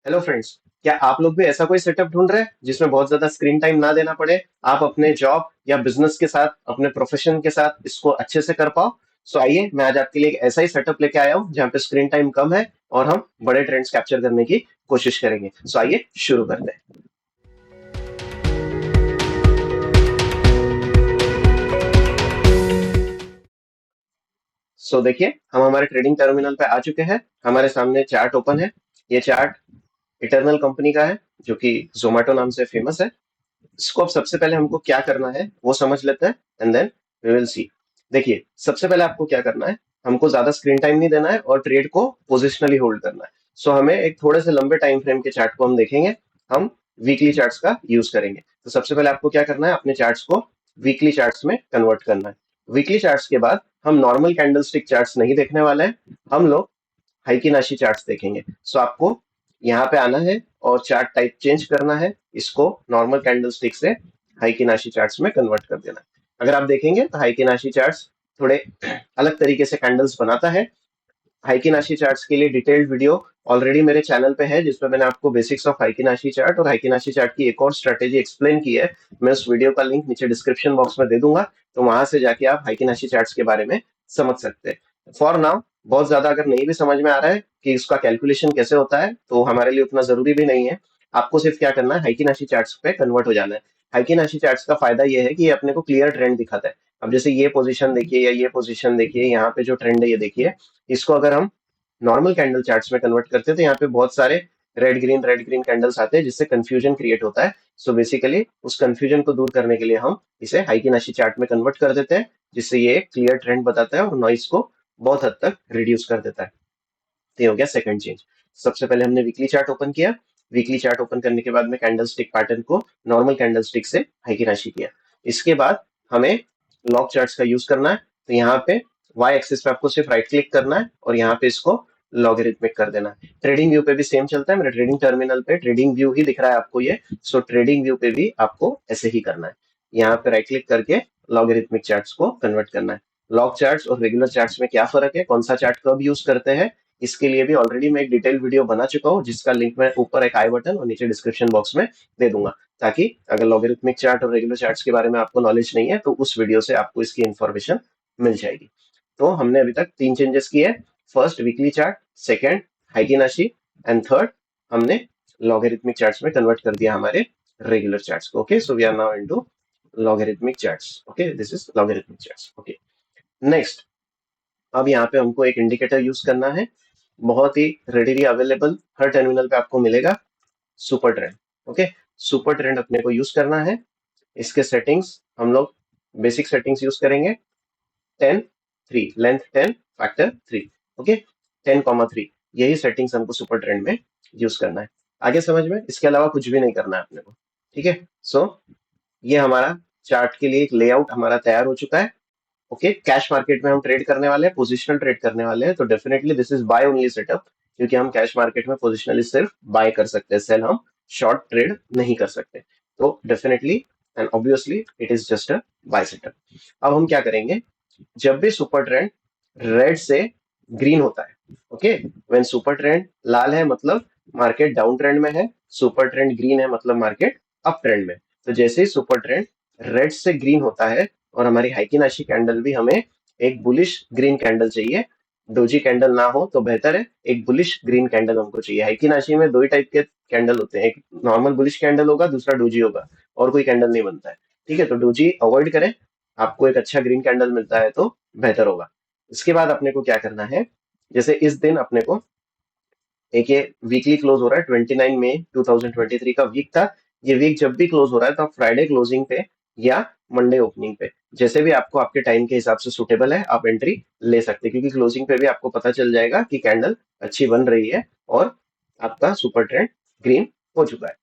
Hello friends. क्या आप लोग भी ऐसा कोई सेटअप ढूंढ रहे हैं जिसमें बहुत ज्यादा स्क्रीन टाइम ना देना पड़े, आप अपने जॉब या बिजनेस के साथ, अपने प्रोफेशन के साथ इसको अच्छे से कर पाओ? सो आइए, मैं आज आपके लिए एक ऐसा ही सेटअप लेके आया हूँ जहाँ पे स्क्रीन टाइम कम है और हम बड़े ट्रेंड्स कैप्चर करने की कोशिश करेंगे। सो आइए शुरू करते हैं। देखिए, हम हमारे ट्रेडिंग टर्मिनल पे आ चुके हैं। हमारे सामने चार्ट ओपन है। ये चार्ट इटरनल कंपनी का है, जो कि जोमेटो नाम से फेमस है। इसको अब सबसे पहले हमको क्या करना है वो समझ लेते हैं, and then we will see. देखिए, सबसे पहले आपको क्या करना है, हमको ज्यादा स्क्रीन टाइम नहीं देना है और ट्रेड को पोजिशनली होल्ड करना है। हमें एक थोड़े से लंबे टाइम फ्रेम के चार्ट को हम देखेंगे। हम वीकली चार्ट्स का यूज करेंगे। तो सबसे पहले आपको क्या करना है, अपने चार्ट्स को वीकली चार्ट्स में कन्वर्ट करना है। वीकली चार्ट्स के बाद हम नॉर्मल कैंडलस्टिक चार्ट्स नहीं देखने वाले हैं। हम लोग हाइकिनाशी चार्ट्स देखेंगे। आपको यहाँ पे आना है और चार्ट टाइप चेंज करना है। इसको नॉर्मल कैंडलस्टिक से हाइकिनाशी चार्ट्स में कन्वर्ट कर देना है। अगर आप देखेंगे तो हाइकिनाशी चार्ट्स थोड़े अलग तरीके से कैंडल्स बनाता है। हाइकिनाशी चार्ट्स के लिए डिटेल्ड वीडियो ऑलरेडी मेरे चैनल पे है, जिसमें मैंने आपको बेसिक्स ऑफ हाइकिनाशी चार्ट और हाइकिनाशी चार्ट की एक और स्ट्रेटेजी एक्सप्लेन की है। मैं उस वीडियो का लिंक नीचे डिस्क्रिप्शन बॉक्स में दे दूंगा, तो वहां से जाके आप हाइकिनाशी चार्ट्स के बारे में समझ सकते हैं। फॉर नाउ, बहुत ज्यादा अगर नहीं भी समझ में आ रहा है कि इसका कैलकुलेशन कैसे होता है, तो हमारे लिए उतना जरूरी भी नहीं है। आपको सिर्फ क्या करना है, हाइकिनाशी चार्ट्स पे कन्वर्ट हो जाना है। हाइकिनाशी चार्ट्स का फायदा ये है कि ये अपने को क्लियर ट्रेंड दिखाता है। अब जैसे ये पोजीशन देखिए या ये पोजीशन देखिए, यहाँ पे जो ट्रेंड है ये देखिए। इसको अगर हम नॉर्मल कैंडल चार्ट्स में कन्वर्ट करते हैं तो यहाँ पे बहुत सारे रेड ग्रीन कैंडल्स आते हैं, जिससे कंफ्यूजन क्रिएट होता है। बेसिकली उस कंफ्यूजन को दूर करने के लिए हम इसे हाइकिनाशी चार्ट में कन्वर्ट कर देते हैं, जिससे ये एक क्लियर ट्रेंड बताता है और नॉइस को बहुत हद तक रिड्यूस कर देता है। तो ये हो गया सेकंड चेंज। सबसे पहले हमने वीकली चार्ट ओपन किया। वीकली चार्ट ओपन करने के बाद में कैंडल स्टिक पैटर्न को नॉर्मल कैंडल स्टिक से हाइकिनाशी किया। इसके बाद हमें लॉग चार्ट्स का यूज करना है। तो यहाँ पे वाई एक्सिस पे आपको सिर्फ राइट क्लिक करना है और यहाँ पे इसको लॉगरिथमिक कर देना है। ट्रेडिंग व्यू पे भी सेम चलता है। मेरे ट्रेडिंग टर्मिनल पे ट्रेडिंग व्यू ही दिख रहा है आपको ये। ट्रेडिंग व्यू पे भी आपको ऐसे ही करना है। यहाँ पे राइट क्लिक करके लॉगरिथमिक चार्ट्स को कन्वर्ट करना है। लॉग चार्ट्स और रेगुलर चार्ट्स में क्या फर्क है, कौन सा चार्ट कब यूज करते हैं, इसके लिए भी ऑलरेडी मैं एक डिटेल वीडियो बना चुका हूँ, जिसका लिंक मैं ऊपर एक आई बटन और नीचे डिस्क्रिप्शन बॉक्स में दे दूंगा। ताकि अगर लॉगरिथमिक चार्ट और रेगुलर चार्ट्स के बारे में आपको नॉलेज नहीं है, तो उस वीडियो से आपको इसकी इंफॉर्मेशन मिल जाएगी। तो हमने अभी तक 3 चेंजेस किए। First weekly chart, second Heikin Ashi, and third हमने लॉगरिथमिक चार्ट्स में कन्वर्ट कर दिया हमारे रेगुलर चार्ट्स को। Okay, so we are now into logarithmic charts. Okay, this is logarithmic charts. Okay, next. अब यहाँ पे हमको एक इंडिकेटर यूज करना है, बहुत ही रेडीली अवेलेबल, हर टर्मिनल पे आपको मिलेगा, super trend. Okay, super trend अपने को यूज करना है। इसके सेटिंग्स हम लोग बेसिक सेटिंग्स यूज करेंगे। 10 3 लेंथ 10 फैक्टर 3। ओके, 10 3 यही सेटिंग्स हमको सुपर ट्रेंड में यूज करना है। आगे समझ में, इसके अलावा कुछ भी नहीं करना है अपने को। ठीक है। ये हमारा चार्ट के लिए एक लेआउट हमारा तैयार हो चुका है। ओके, कैश मार्केट में हम ट्रेड करने वाले हैं, पोजिशनल ट्रेड करने वाले हैं, तो definitely this is by only setup. क्योंकि हम कैश मार्केट में पोजिशनली सिर्फ बाय कर सकते हैं, सेल हम शॉर्ट ट्रेड नहीं कर सकते। तो definitely and obviously it is just a buy setup. अब हम क्या करेंगे, जब भी सुपर ट्रेंड रेड से ग्रीन होता है, ओके, व्हेन सुपर ट्रेंड लाल है मतलब मार्केट डाउन ट्रेंड में है, सुपर ट्रेंड ग्रीन है मतलब मार्केट अप ट्रेंड में। तो जैसे ही सुपर ट्रेंड रेड से ग्रीन होता है, और हमारी हाइकिनाशी कैंडल भी हमें एक बुलिश ग्रीन कैंडल चाहिए, डोजी कैंडल ना हो तो बेहतर है, एक बुलिश ग्रीन कैंडल हमको चाहिए। हाइकिनाशी में दो ही टाइप के कैंडल होते हैं, एक नॉर्मल बुलिश कैंडल होगा, दूसरा डोजी होगा, और कोई कैंडल नहीं बनता है। ठीक है, तो डोजी अवॉइड करें। आपको एक अच्छा ग्रीन कैंडल मिलता है तो बेहतर होगा। इसके बाद अपने को क्या करना है, जैसे इस दिन अपने को एक ये वीकली क्लोज हो रहा है, 29 मई 2023 का वीक था। ये वीक जब भी क्लोज हो रहा है तो आप फ्राइडे क्लोजिंग पे या मंडे ओपनिंग पे, जैसे भी आपको आपके टाइम के हिसाब से सुटेबल है, आप एंट्री ले सकते हैं। क्योंकि क्लोजिंग पे भी आपको पता चल जाएगा कि कैंडल अच्छी बन रही है और आपका सुपर ट्रेंड ग्रीन हो चुका है।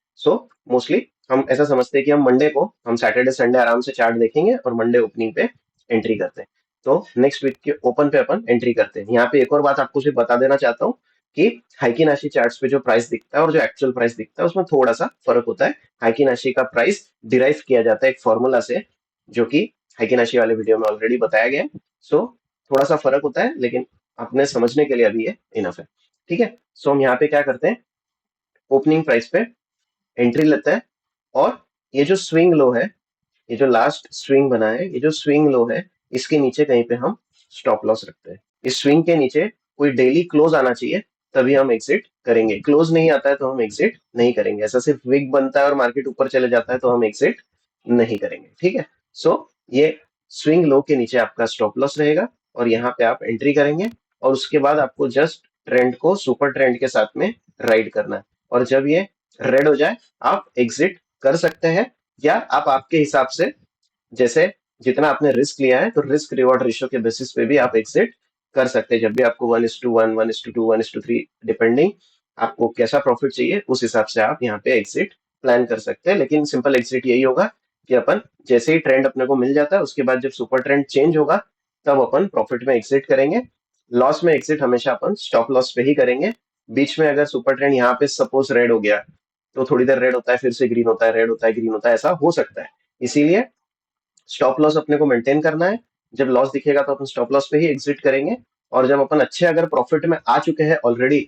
मोस्टली हम ऐसा समझते हैं कि हम मंडे को, हम सैटरडे संडे आराम से चार्ट देखेंगे और मंडे ओपनिंग पे एंट्री करते हैं। तो नेक्स्ट वीक के ओपन पे अपन एंट्री करते हैं। यहाँ पे एक और बात आपको सिर्फ बता देना चाहता हूँ कि हाइकी नाशी चार्ट्स पे जो प्राइस दिखता है और जो एक्चुअल प्राइस दिखता है उसमें थोड़ा सा फर्क होता है। हाइकी नाशी का प्राइस डिराइव किया जाता है एक फॉर्मूला से, जो कि हाइकी नाशी वाले वीडियो में ऑलरेडी बताया गया है। थोड़ा सा फर्क होता है, लेकिन अपने समझने के लिए अभी ये इनफ है। ठीक है। हम यहाँ पे क्या करते हैं, ओपनिंग प्राइस पे एंट्री लेते हैं, और ये जो स्विंग लो है, ये जो लास्ट स्विंग बना है, ये जो स्विंग लो है, इसके नीचे कहीं पे हम स्टॉप लॉस रखते हैं। इस स्विंग के नीचे कोई डेली क्लोज आना चाहिए, तभी हम एग्जिट करेंगे। क्लोज नहीं आता है तो हम एग्जिट नहीं करेंगे। ऐसा सिर्फ विक बनता है और मार्केट ऊपर चले जाता है तो हम एग्जिट नहीं करेंगे। ठीक है, सो ये स्विंग लो के नीचे आपका स्टॉप लॉस रहेगा, और यहाँ पे आप एंट्री करेंगे, और उसके बाद आपको जस्ट ट्रेंड को सुपर ट्रेंड के साथ में राइड करना है। और जब ये रेड हो जाए आप एग्जिट कर सकते हैं, या आप आपके हिसाब से, जैसे जितना आपने रिस्क लिया है, तो रिस्क रिवॉर्ड रेशियो के बेसिस पे भी आप एग्जिट कर सकते हैं। जब भी आपको 1:1, 1:2, 1:3 डिपेंडिंग आपको कैसा प्रॉफिट चाहिए, उस हिसाब से आप यहाँ पे एग्जिट प्लान कर सकते हैं। लेकिन सिंपल एग्जिट यही होगा कि अपन जैसे ही ट्रेंड अपने को मिल जाता है, उसके बाद जब सुपर ट्रेंड चेंज होगा, तब अपन प्रॉफिट में एग्जिट करेंगे। लॉस में एग्जिट हमेशा अपन स्टॉप लॉस पे ही करेंगे। बीच में अगर सुपर ट्रेंड यहाँ पे सपोज रेड हो गया, तो थोड़ी देर रेड होता है, फिर से ग्रीन होता है, रेड होता है, ग्रीन होता है, ऐसा हो सकता है। इसीलिए स्टॉप लॉस अपने को मेंटेन करना है। जब लॉस दिखेगा तो अपन स्टॉप लॉस पे ही एग्जिट करेंगे, और जब अपन अच्छे अगर प्रॉफिट में आ चुके हैं ऑलरेडी,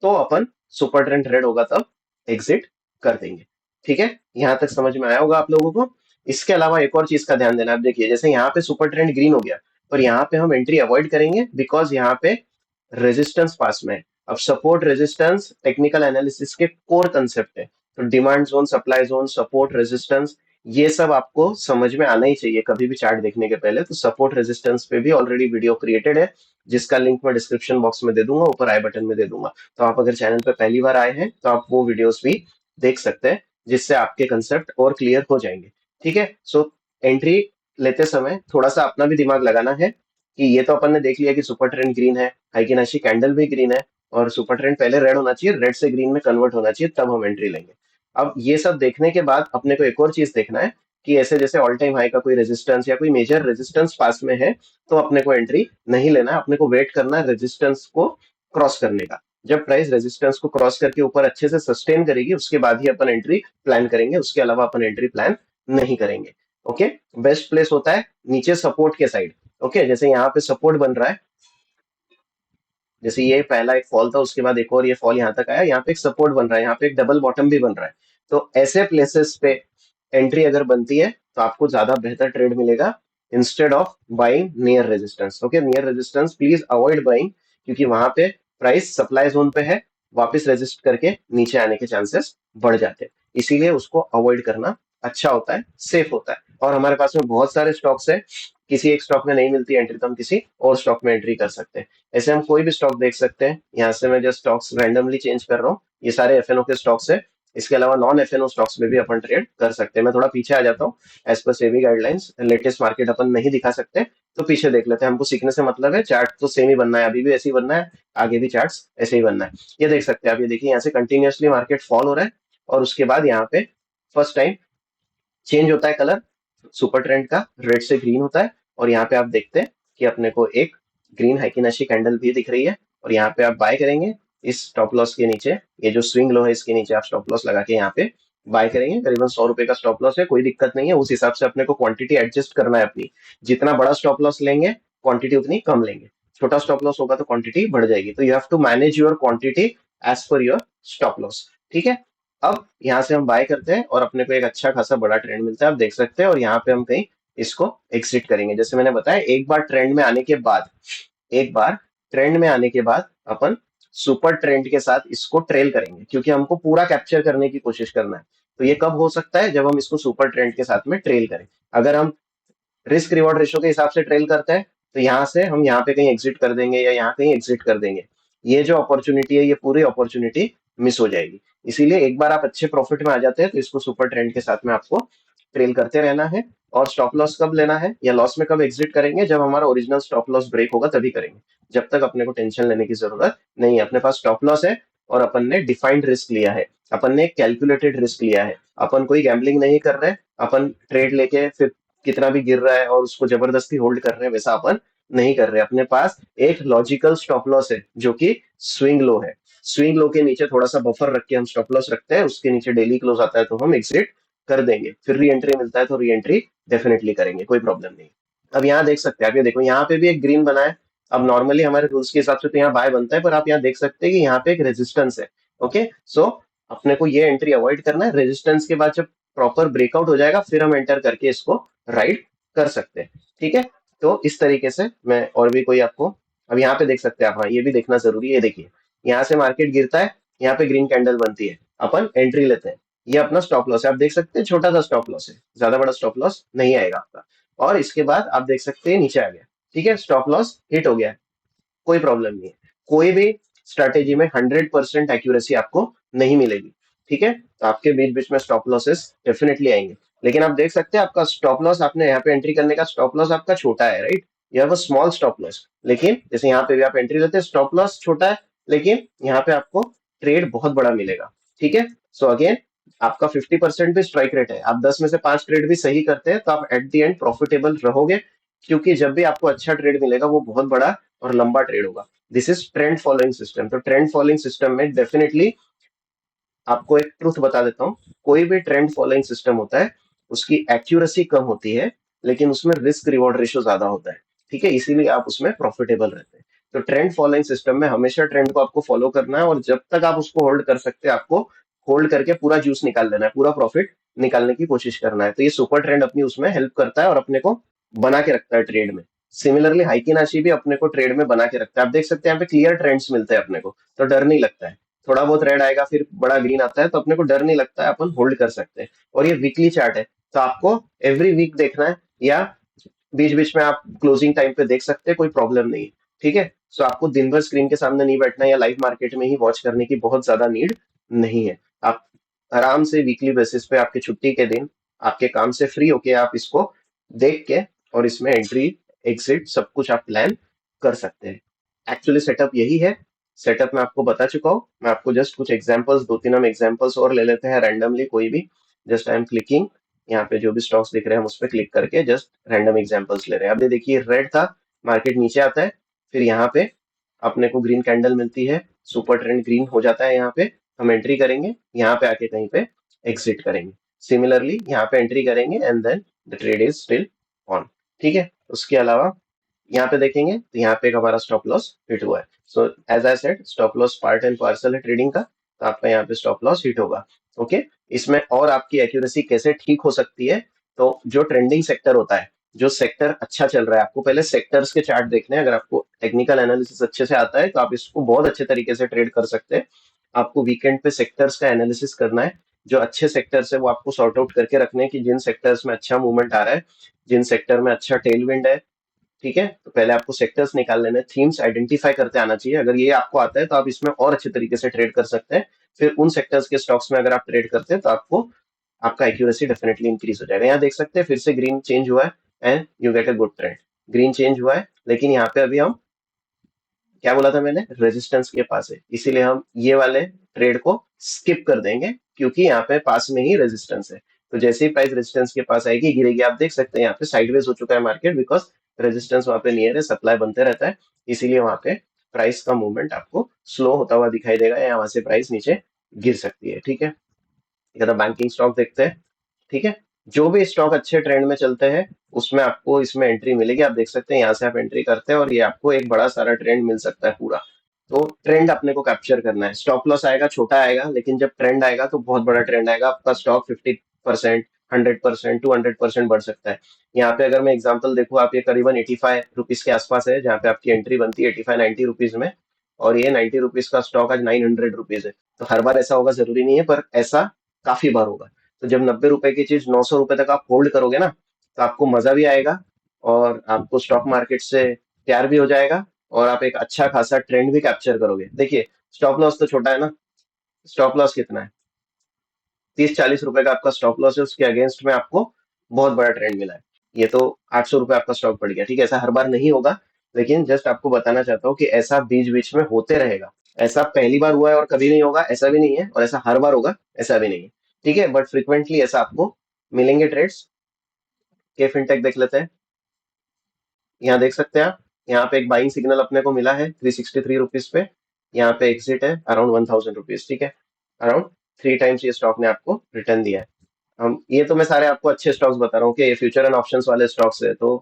तो अपन सुपर ट्रेंड रेड होगा तब एग्जिट कर देंगे। ठीक है, यहां तक समझ में आया होगा आप लोगों को। इसके अलावा एक और चीज का ध्यान देना। आप देखिए, जैसे यहाँ पे सुपर ट्रेंड ग्रीन हो गया, पर यहाँ पे हम एंट्री अवॉइड करेंगे, बिकॉज यहाँ पे रेजिस्टेंस पास में है। अब सपोर्ट रेजिस्टेंस टेक्निकल एनालिसिस के कोर कंसेप्ट है, तो demand zone, supply zone, support resistance, ये सब आपको समझ में आना ही चाहिए कभी भी चार्ट देखने के पहले। तो सपोर्ट रेजिस्टेंस पे भी ऑलरेडी वीडियो क्रिएटेड है, जिसका लिंक मैं डिस्क्रिप्शन बॉक्स में दे दूंगा, ऊपर आई बटन में दे दूंगा। तो आप अगर चैनल पे पहली बार आए हैं तो आप वो वीडियोस भी देख सकते हैं, जिससे आपके कंसेप्ट और क्लियर हो जाएंगे। ठीक है, सो एंट्री लेते समय थोड़ा सा अपना भी दिमाग लगाना है कि ये तो अपन ने देख लिया कि सुपर ट्रेंड ग्रीन है, हाइकिनाशी कैंडल भी ग्रीन है, और सुपर ट्रेंड पहले रेड होना चाहिए, रेड से ग्रीन में कन्वर्ट होना चाहिए, तब हम एंट्री लेंगे। अब ये सब देखने के बाद अपने को एक और चीज देखना है कि ऐसे जैसे ऑल टाइम हाई का कोई रेजिस्टेंस या कोई मेजर रेजिस्टेंस पास में है, तो अपने को एंट्री नहीं लेना है। अपने को वेट करना है रेजिस्टेंस को क्रॉस करने का। जब प्राइस रेजिस्टेंस को क्रॉस करके ऊपर अच्छे से सस्टेन करेगी, उसके बाद ही अपन एंट्री प्लान करेंगे, उसके अलावा अपन एंट्री प्लान नहीं करेंगे। ओके, बेस्ट प्लेस होता है नीचे सपोर्ट के साइड। ओके, जैसे यहाँ पे सपोर्ट बन रहा है, जैसे ये पहला एक फॉल था, उसके बाद एक और ये फॉल यहाँ तक आया, यहाँ पे एक सपोर्ट बन रहा है, यहाँ पे एक डबल बॉटम भी बन रहा है। तो ऐसे प्लेसेस पे एंट्री अगर बनती है तो आपको ज्यादा बेहतर ट्रेड मिलेगा, instead of buying near resistance. Okay, near resistance please avoid buying, क्योंकि वहां पे प्राइस सप्लाई जोन पे है, वापस रेजिस्ट करके नीचे आने के चांसेस बढ़ जाते हैं। इसीलिए उसको अवॉइड करना अच्छा होता है, सेफ होता है। और हमारे पास में बहुत सारे स्टॉक्स है, किसी एक स्टॉक में नहीं मिलती एंट्री तो हम किसी और स्टॉक में एंट्री कर सकते हैं। ऐसे हम कोई भी स्टॉक देख सकते हैं। यहाँ से मैं जो स्टॉक्स रैंडमली चेंज कर रहा हूँ, ये सारे एफएनओ के स्टॉक्स है। इसके अलावा नॉन एफएनओ स्टॉक्स में भी अपन ट्रेड कर सकते हैं। मैं थोड़ा पीछे आ जाता हूँ, एज पर सेबी गाइडलाइंस लेटेस्ट मार्केट अपन नहीं दिखा सकते, तो पीछे देख लेते हैं। हमको सीखने से मतलब है, चार्ट तो सेम ही बनना है, अभी भी ऐसे ही बनना है, आगे भी चार्ट्स ऐसे ही बनना है। ये देख सकते हैं आप, ये देखिए यहाँ से कंटिन्यूअसली मार्केट फॉल हो रहा है, और उसके बाद यहाँ पे फर्स्ट टाइम चेंज होता है कलर सुपर ट्रेंड का, रेड से ग्रीन होता है, और यहाँ पे आप देखते हैं कि अपने को एक ग्रीन हाइकिनाशी कैंडल भी दिख रही है, और यहाँ पे आप बाय करेंगे इस स्टॉप लॉस के नीचे। ये जो स्विंग लो है, इसके नीचे आप स्टॉप लॉस लगा के यहाँ पे बाय करेंगे। करीबन 100 रुपए का स्टॉप लॉस है, कोई दिक्कत नहीं है। उस हिसाब से अपने को क्वांटिटी एडजस्ट करना है अपनी। जितना बड़ा स्टॉप लॉस लेंगे, क्वांटिटी उतनी कम लेंगे। छोटा स्टॉप लॉस होगा तो क्वांटिटी बढ़ जाएगी। तो you have to manage your quantity as per your stop loss. ठीक है, अब यहाँ से हम बाय करते हैं और अपने को एक अच्छा खासा बड़ा ट्रेंड मिलता है, आप देख सकते हैं। और यहाँ पे हम कहीं इसको एग्जिट करेंगे। जैसे मैंने बताया, एक बार ट्रेंड में आने के बाद, एक बार ट्रेंड में आने के बाद अपन सुपर ट्रेंड के साथ इसको ट्रेल करेंगे, क्योंकि हमको पूरा कैप्चर करने की कोशिश करना है। तो ये कब हो सकता है, जब हम इसको सुपर ट्रेंड के साथ में ट्रेल करें। अगर हम रिस्क रिवॉर्ड रेशो के हिसाब से ट्रेल करते हैं, तो यहाँ से हम यहाँ पे कहीं एग्जिट कर देंगे, या यहाँ कहीं एग्जिट कर देंगे। ये जो अपॉर्चुनिटी है, ये पूरी अपॉर्चुनिटी मिस हो जाएगी। इसीलिए एक बार आप अच्छे प्रॉफिट में आ जाते हैं, तो इसको सुपर ट्रेंड के साथ में आपको ट्रेल करते रहना है। और स्टॉप लॉस कब लेना है, या लॉस में कब एग्जिट करेंगे, जब हमारा ओरिजिनल स्टॉप लॉस ब्रेक होगा तभी करेंगे। जब तक अपने को टेंशन लेने की जरूरत नहीं है। अपने पास स्टॉप लॉस है, और अपन ने डिफाइंड रिस्क लिया है, अपन ने कैलकुलेटेड रिस्क लिया है। अपन कोई गैम्बलिंग नहीं कर रहे, अपन ट्रेड लेके फिर कितना भी गिर रहा है और उसको जबरदस्ती होल्ड कर रहे हैं, वैसा अपन नहीं कर रहे। अपने पास एक लॉजिकल स्टॉप लॉस है, जो कि स्विंग लो है। स्विंग लो के नीचे थोड़ा सा बफर रख के हम स्टॉप लॉस रखते हैं, उसके नीचे डेली क्लोज आता है तो हम एग्जिट कर देंगे। फिर री एंट्री मिलता है तो री एंट्री डेफिनेटली करेंगे, कोई प्रॉब्लम नहीं। अब यहाँ देख सकते हैं आप, ये देखो यहाँ पे भी एक ग्रीन बना है। अब नॉर्मली हमारे रूल्स के हिसाब से तो यहाँ बाय बनता है, पर आप यहाँ देख सकते हैं कि यहाँ पे एक रेजिस्टेंस है। ओके, सो अपने को ये एंट्री अवॉइड करना है। रेजिस्टेंस के बाद जब प्रॉपर ब्रेकआउट हो जाएगा फिर हम एंटर करके इसको राइड कर सकते हैं। ठीक है, तो इस तरीके से मैं और भी कोई आपको, अब यहाँ पे देख सकते हैं आप, हाँ ये भी देखना जरूरी है। ये देखिए, यहाँ से मार्केट गिरता है, यहाँ पे ग्रीन कैंडल बनती है, अपन एंट्री लेते हैं। ये अपना स्टॉप लॉस है, आप देख सकते हैं छोटा सा स्टॉप लॉस है, ज्यादा बड़ा स्टॉप लॉस नहीं आएगा आपका। और इसके बाद आप देख सकते हैं नीचे आ गया। ठीक है, स्टॉप लॉस हिट हो गया है, कोई प्रॉब्लम नहीं है। कोई भी स्ट्रैटेजी में 100% एक्यूरेसी आपको नहीं मिलेगी। ठीक है, तो आपके बीच बीच में स्टॉप लॉसेस डेफिनेटली आएंगे। लेकिन आप देख सकते हैं आपका स्टॉप लॉस, आपने यहाँ पे एंट्री करने का स्टॉप लॉस आपका छोटा है, राइट? यह वो स्मॉल स्टॉप लॉस। लेकिन जैसे यहाँ पे भी आप एंट्री लेते हैं, स्टॉप लॉस छोटा है, लेकिन यहाँ पे आपको ट्रेड बहुत बड़ा मिलेगा। ठीक है, सो अगेन आपका 50% भी स्ट्राइक रेट है। आप 10 में से 5 ट्रेड भी सही करते हैं तो आप एट द एंड प्रॉफिटेबल रहोगे, क्योंकि जब भी आपको अच्छा ट्रेड मिलेगा वो बहुत बड़ा और लंबा ट्रेड होगा। This is trend following system. तो ट्रेंड फॉलोइंग सिस्टम में डेफिनेटली आपको एक ट्रूथ बता देता हूँ, कोई भी ट्रेंड फॉलोइंग सिस्टम होता है उसकी एक्यूरेसी कम होती है, लेकिन उसमें रिस्क रिवॉर्ड रेशियो ज्यादा होता है। ठीक है, इसीलिए आप उसमें प्रॉफिटेबल रहते हैं। तो ट्रेंड फॉलोइंग सिस्टम में हमेशा ट्रेंड को आपको फॉलो करना है, और जब तक आप उसको होल्ड कर सकते हैं आपको होल्ड करके पूरा जूस निकाल लेना है, पूरा प्रॉफिट निकालने की कोशिश करना है। तो ये सुपर ट्रेंड अपनी उसमें हेल्प करता है और अपने को बना के रखता है ट्रेड में। सिमिलरली हाइकिनाशी भी अपने को ट्रेड में बना के रखता है। आप देख सकते हैं यहाँ पे क्लियर ट्रेंड्स मिलते हैं अपने को, तो डर नहीं लगता है। थोड़ा बहुत रेड आएगा फिर बड़ा ग्रीन आता है, तो अपने को डर नहीं लगता है, अपन होल्ड कर सकते हैं। और ये वीकली चार्ट है, तो आपको एवरी वीक देखना है, या बीच बीच में आप क्लोजिंग टाइम पे देख सकते हैं, कोई प्रॉब्लम नहीं है। ठीक है, सो आपको दिन भर स्क्रीन के सामने नहीं बैठना है या लाइव मार्केट में ही वॉच करने की बहुत ज्यादा नीड नहीं है। आप आराम से वीकली बेसिस पे आपके छुट्टी के दिन आपके काम से फ्री होके आप इसको देख के और इसमें एंट्री एग्जिट सब कुछ आप प्लान कर सकते हैं। एक्चुअली सेटअप यही है। सेटअप मैं आपको बता चुका हूँ, मैं आपको जस्ट कुछ एग्जांपल्स, दो तीन हम एग्जांपल्स और ले लेते हैं रैंडमली कोई भी। जस्ट आई एम क्लिकिंग, यहाँ पे जो भी स्टॉक्स दिख रहे हैं हम उस पर क्लिक करके जस्ट रैंडम एग्जांपल्स ले रहे हैं। अब ये देखिए रेड था, मार्केट नीचे आता है, फिर यहाँ पे अपने को ग्रीन कैंडल मिलती है, सुपर ट्रेंड ग्रीन हो जाता है, यहाँ पे हम एंट्री करेंगे, यहाँ पे आके कहीं पे एग्जिट करेंगे। सिमिलरली यहाँ पे एंट्री करेंगे and then the trade is still on. ठीक है, उसके अलावा यहाँ पे देखेंगे तो यहाँ पे एक हमारा स्टॉप लॉस हिट हुआ है। So as I said, stop loss part and parcel है ट्रेडिंग का, तो आपका यहाँ पे स्टॉप लॉस हिट होगा। ओके, इसमें और आपकी एक्यूरेसी कैसे ठीक हो सकती है, तो जो ट्रेंडिंग सेक्टर होता है, जो सेक्टर अच्छा चल रहा है, आपको पहले सेक्टर्स के चार्ट देखने हैं। अगर आपको टेक्निकल एनालिसिस अच्छे से आता है तो आप इसको बहुत अच्छे तरीके से ट्रेड कर सकते हैं। आपको वीकेंड पे सेक्टर्स का एनालिसिस करना है, जो अच्छे सेक्टर्स है वो आपको सॉर्ट आउट करके रखने हैं कि जिन सेक्टर्स में अच्छा मूवमेंट आ रहा है, जिन सेक्टर में अच्छा टेलविंड है। ठीक है, तो पहले आपको सेक्टर्स निकाल लेने, थीम्स आइडेंटिफाई करते आना चाहिए। अगर ये आपको आता है तो आप इसमें और अच्छे तरीके से ट्रेड कर सकते हैं। फिर उन सेक्टर्स के स्टॉक्स में अगर आप ट्रेड करते हैं तो आपको आपका एक्यूरेसी डेफिनेटली इंक्रीज हो जाएगा। यहाँ देख सकते हैं फिर से ग्रीन चेंज हुआ है and you get a good trend. Green change हुआ है, लेकिन यहाँ पे अभी हम, क्या बोला था मैंने, रेजिस्टेंस के पास है, इसीलिए हम ये वाले ट्रेड को स्किप कर देंगे, क्योंकि यहाँ पे पास में ही रेजिस्टेंस है। तो जैसे ही प्राइस रेजिस्टेंस के पास आएगी गिरेगी। आप देख सकते हैं यहाँ पे साइडवेज हो चुका है मार्केट, बिकॉज रेजिस्टेंस वहां पे नियर है, सप्लाई बनते रहता है, इसीलिए वहां पे प्राइस का मूवमेंट आपको स्लो होता हुआ दिखाई देगा, या वहां से प्राइस नीचे गिर सकती है। ठीक है, बैंकिंग स्टॉक देखते हैं। ठीक है, जो भी स्टॉक अच्छे ट्रेंड में चलते हैं उसमें आपको इसमें एंट्री मिलेगी। आप देख सकते हैं यहाँ से आप एंट्री करते हैं और ये आपको एक बड़ा सारा ट्रेंड मिल सकता है पूरा। तो ट्रेंड अपने को कैप्चर करना है। स्टॉप लॉस आएगा छोटा आएगा, लेकिन जब ट्रेंड आएगा तो बहुत बड़ा ट्रेंड आएगा। आपका स्टॉक 50%, 100%, 200% बढ़ सकता है। यहाँ पे अगर मैं एग्जांपल देखूँ, आप ये करीबन 85 रुपीज के आसपास है जहाँ पे आपकी एंट्री बनती है, 85-90 रुपीज में, और ये 90 रुपीज का स्टॉक आज 900 रुपीज है। तो हर बार ऐसा होगा जरूरी नहीं है, पर ऐसा काफी बार होगा। तो जब 90 रुपए की चीज 900 रुपए तक आप होल्ड करोगे ना, तो आपको मजा भी आएगा, और आपको स्टॉक मार्केट से प्यार भी हो जाएगा, और आप एक अच्छा खासा ट्रेंड भी कैप्चर करोगे। देखिए, स्टॉप लॉस तो छोटा है ना, स्टॉप लॉस कितना है, 30-40 रुपए का आपका स्टॉप लॉस है, उसके अगेंस्ट में आपको बहुत बड़ा ट्रेंड मिला है। ये तो 800 रुपए आपका स्टॉक पड़ गया। ठीक है, ऐसा हर बार नहीं होगा, लेकिन जस्ट आपको बताना चाहता हूँ कि ऐसा बीच बीच में होते रहेगा। ऐसा पहली बार हुआ है और कभी नहीं होगा ऐसा भी नहीं है, और ऐसा हर बार होगा ऐसा भी नहीं है। ठीक है, बट फ्रिक्वेंटली ऐसा आपको मिलेंगे ट्रेड्स। के फिनटेक देख लेते हैं, यहाँ देख सकते हैं आप, यहाँ पे एक बाइंग सिग्नल अपने को मिला है 363 रुपीज पे। यहाँ पे एग्जिट है अराउंड 1000 रुपीज। ठीक है, अराउंड 3 टाइम्स ये स्टॉक ने आपको रिटर्न दिया है। हम ये तो मैं सारे आपको अच्छे स्टॉक्स बता रहा हूँ कि ये फ्यूचर एंड ऑप्शंस वाले स्टॉक्स है। तो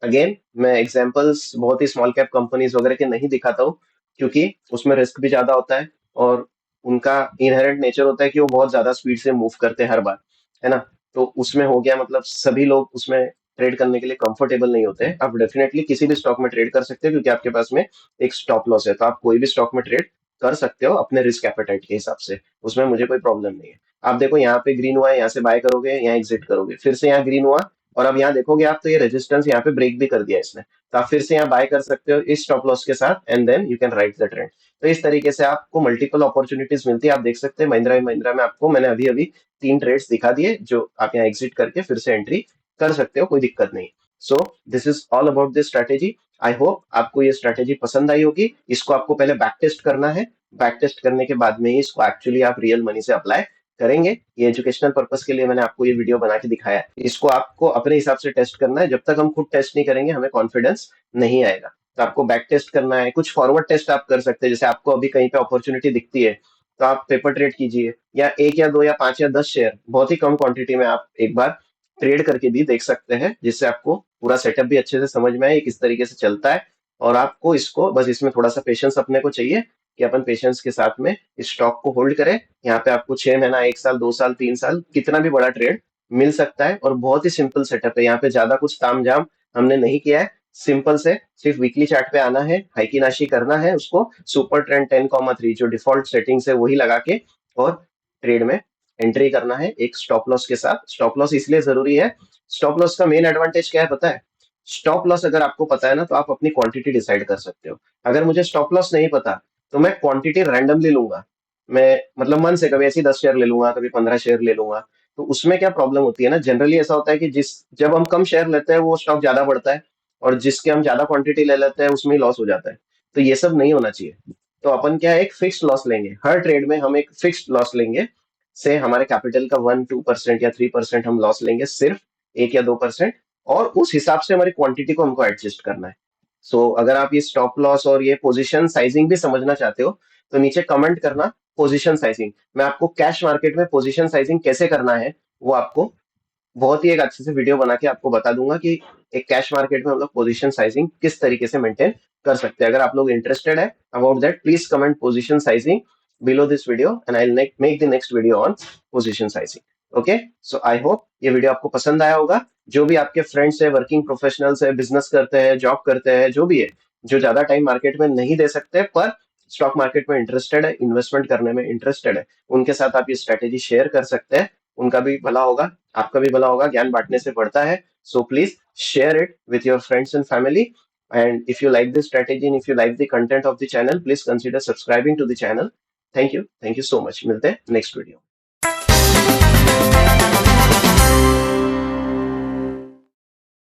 अगेन मैं एग्जांपल्स बहुत ही स्मॉल कैप कंपनीज वगैरह के नहीं दिखाता हूँ, क्योंकि उसमें रिस्क भी ज्यादा होता है, और उनका इनहेरेंट नेचर होता है कि वो बहुत ज्यादा स्पीड से मूव करते हैं हर बार, है ना। तो उसमें हो गया, मतलब सभी लोग उसमें ट्रेड करने के लिए कंफर्टेबल नहीं होते हैं। आप डेफिनेटली किसी भी स्टॉक में ट्रेड कर सकते हो क्योंकि आपके पास में एक स्टॉप लॉस है, तो आप कोई भी स्टॉक में ट्रेड कर सकते हो अपने रिस्क एपेटाइट के हिसाब से। उसमें मुझे कोई प्रॉब्लम नहीं है। आप देखो यहाँ पे ग्रीन हुआ है, यहाँ से बाय करोगे, यहाँ एग्जिट करोगे, फिर से यहाँ ग्रीन हुआ, और अब यहाँ देखोगे आप तो ये रेजिस्टेंस यहाँ पे ब्रेक भी कर दिया इसने, तो आप फिर से यहाँ बाय कर सकते हो इस स्टॉप लॉस के साथ, and then you can ride the trend. तो इस तरीके से आपको मल्टीपल अपॉर्चुनिटीज मिलती है। आप देख सकते हैं महिंद्रा एंड महिंद्रा में आपको मैंने अभी अभी 3 ट्रेड्स दिखा दिए जो आप यहाँ एग्जिट करके फिर से एंट्री कर सकते हो, कोई दिक्कत नहीं। So this is all about this strategy. I hope आपको ये स्ट्रैटेजी पसंद आई होगी। इसको आपको पहले बैक टेस्ट करना है, बैक टेस्ट करने के बाद में ही इसको एक्चुअली आप रियल मनी से अप्लाई करेंगे। ये एजुकेशनल पर्पस के लिए मैंने आपको ये वीडियो बना के दिखाया है। इसको आपको अपने हिसाब से टेस्ट करना है। जब तक हम खुद टेस्ट नहीं करेंगे हमें कॉन्फिडेंस नहीं आएगा। तो आपको बैक टेस्ट करना है। कुछ फॉरवर्ड टेस्ट आप कर सकते हैं, जैसे आपको अभी कहीं पे अपॉर्चुनिटी दिखती है तो आप पेपर ट्रेड कीजिए, या 1 या 2 या 5 या 10 शेयर बहुत ही कम क्वांटिटी में आप एक बार ट्रेड करके भी देख सकते हैं, जिससे आपको पूरा सेटअप भी अच्छे से समझ में आए ये किस तरीके से चलता है। और आपको इसको बस इसमें थोड़ा सा पेशेंस अपने को चाहिए कि अपन पेशेंस के साथ में इस स्टॉक को होल्ड करें। यहाँ पे आपको 6 महीना, 1 साल, 2 साल, 3 साल, कितना भी बड़ा ट्रेड मिल सकता है। और बहुत ही सिंपल सेटअप है, यहाँ पे ज्यादा कुछ तामझाम हमने नहीं किया है। सिंपल से सिर्फ वीकली चार्ट पे आना है, हाइकी नाशी करना है, उसको सुपर ट्रेंड 10,3 जो डिफॉल्ट सेटिंग्स है वही लगा के और ट्रेड में एंट्री करना है एक स्टॉप लॉस के साथ। स्टॉप लॉस इसलिए जरूरी है, स्टॉप लॉस का मेन एडवांटेज क्या है पता है? स्टॉप लॉस अगर आपको पता है ना तो आप अपनी क्वांटिटी डिसाइड कर सकते हो। अगर मुझे स्टॉप लॉस नहीं पता तो मैं क्वांटिटी रैंडमली लूंगा। मैं मतलब मन से कभी ऐसी 10 शेयर ले लूंगा, कभी 15 शेयर ले लूंगा। तो उसमें क्या प्रॉब्लम होती है ना, जनरली ऐसा होता है कि जब हम कम शेयर लेते हैं वो स्टॉक ज्यादा बढ़ता है, और जिसके हम ज्यादा क्वांटिटी ले लेते हैं उसमें लॉस हो जाता है। तो ये सब नहीं होना चाहिए। तो अपन क्या है, एक फिक्स्ड लॉस लेंगे हर ट्रेड में, हम एक फिक्स्ड लॉस लेंगे। से हमारे कैपिटल का 1-2% या 3% हम लॉस लेंगे, सिर्फ 1 या 2%। और उस हिसाब से हमारी क्वांटिटी को हमको एडजस्ट करना है। सो अगर आप ये स्टॉप लॉस और ये पोजीशन साइजिंग भी समझना चाहते हो तो नीचे कमेंट करना पोजीशन साइजिंग। मैं आपको कैश मार्केट में पोजीशन साइजिंग कैसे करना है वो आपको बहुत ही एक अच्छे से वीडियो बना के आपको बता दूंगा कि एक कैश मार्केट में हम लोग पोजीशन साइजिंग किस तरीके से मेंटेन कर सकते हैं। अगर आप लोग इंटरेस्टेड है about that, please comment position sizing below this video and I'll make the next video on position sizing. Okay, so I hope ये वीडियो आपको पसंद आया होगा। जो भी आपके फ्रेंड्स है, वर्किंग प्रोफेशनल्स है, बिजनेस करते हैं, जॉब करते हैं, जो भी है, जो ज्यादा टाइम मार्केट में नहीं दे सकते पर स्टॉक मार्केट में इंटरेस्टेड है, इन्वेस्टमेंट करने में इंटरेस्टेड है, उनके साथ आप ये स्ट्रेटेजी शेयर कर सकते हैं। उनका भी भला होगा, आपका भी भला होगा, ज्ञान बांटने से बढ़ता है। So please share it with your friends and family. And if you like this strategy and if you like the content of the channel, please consider subscribing to the channel. Thank you so much. मिलते हैं next video.